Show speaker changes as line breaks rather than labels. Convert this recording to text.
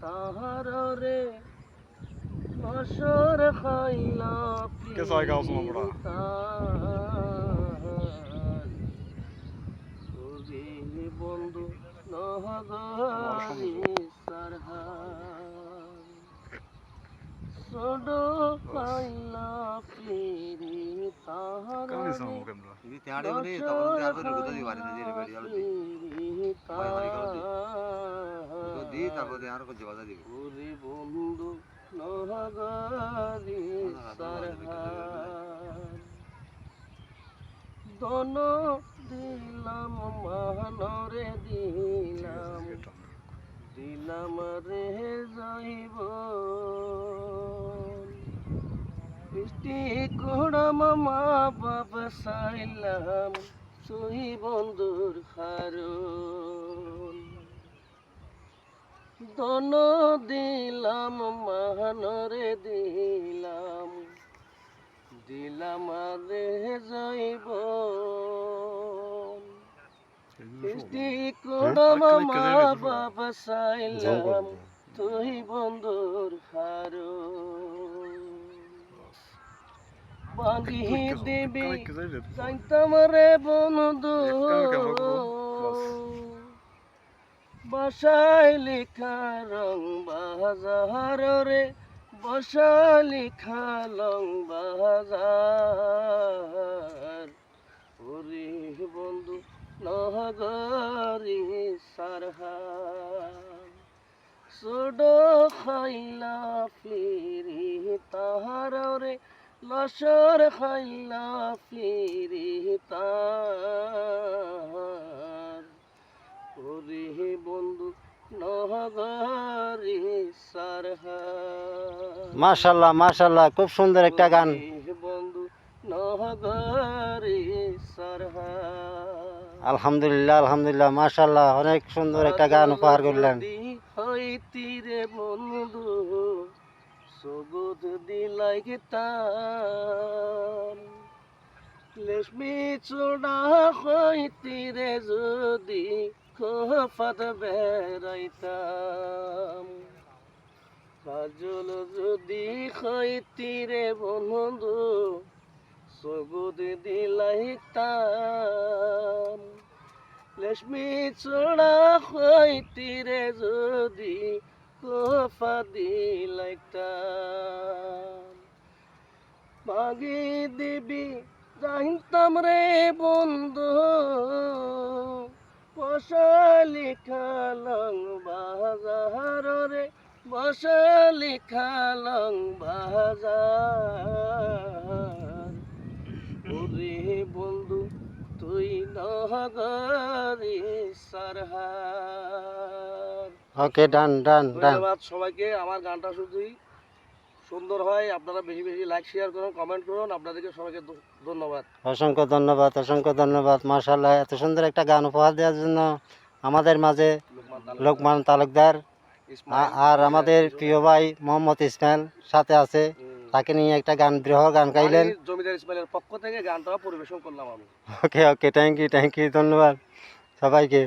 তাহার রে বছর খাইলা বন্ধু নহগারি সারহার সডো খাইলা ফিরি তাহার বন্ধু নহগারি সারহার দন দিলাম মহানরে দিলাম দিলাম রে যাইব বৃষ্টি কোড়াম মা বাবা সাইলাম তুই বন্ধুর হারুন দন দিলাম মহানরে দিলাম দিলাম রে যাইব বৃষ্টি কোড়াম মা বাবা সাইলাম তুই বন্ধুর হারুন বাঁধি দিবি যাইতাম রে বন্ধু বাসায় লেখা রং বাজার রে বাসায় লেখা রং বাজার ওরে বন্ধু নহগারি সারহার সোডো খাইলা ফিরি তাহার রে লসর খাইলা ফিরি তার ওরে বন্ধু নহগারি সারহার।
মাশাআল্লাহ মাশাআল্লাহ, খুব সুন্দর একটা গান।
বন্ধু নহগারি সারহার।
আলহামদুলিল্লাহ আলহামদুলিল্লাহ, মাশাআল্লাহ, অনেক সুন্দর একটা গান উপহার করলেন।
হইতিরে বন্ধু সবুজ দিলাই গেতাম লেশমি চোড়া হইতিরে যদি খোফাত বেড়াইতাম কাজল যদি হইতিরে বন্ধু সবুজ দিলাইতাম লেশমি চোড়া হইতিরে যদি কোফা দিলাইতাম মাগি দিবি জানতাম রে বন্ধু বসালি খালং বাজার রে বসালি খালং বাজার ওরে বন্ধু তুই নহগারি সারহার।
ওকে, ডান ডান ডান।
ধন্যবাদ সবাইকে। আমার গানটা শুধুই সুন্দর হয়, আপনারা বেশি বেশি লাইক শেয়ার করুন, কমেন্ট করুন। আপনাদেরকে সবাইকে ধন্যবাদ,
অসংখ্য ধন্যবাদ, অসংখ্য ধন্যবাদ। মাশাআল্লাহ, এত সুন্দর একটা গান উপহার দেওয়ার জন্য আমাদের মাঝে লোকমান তালুকদার আর আমাদের প্রিয় ভাই মোহাম্মদ ইসমাইল সাথে আছে, তাকে নিয়ে একটা গান, বৃহৎ গান গাইলেন।
জমিদার ইসমাইলের পক্ষ থেকে গানটা পরিবেশন করলাম আমি।
ওকে ওকে, থ্যাংক ইউ, ধন্যবাদ সবাইকে।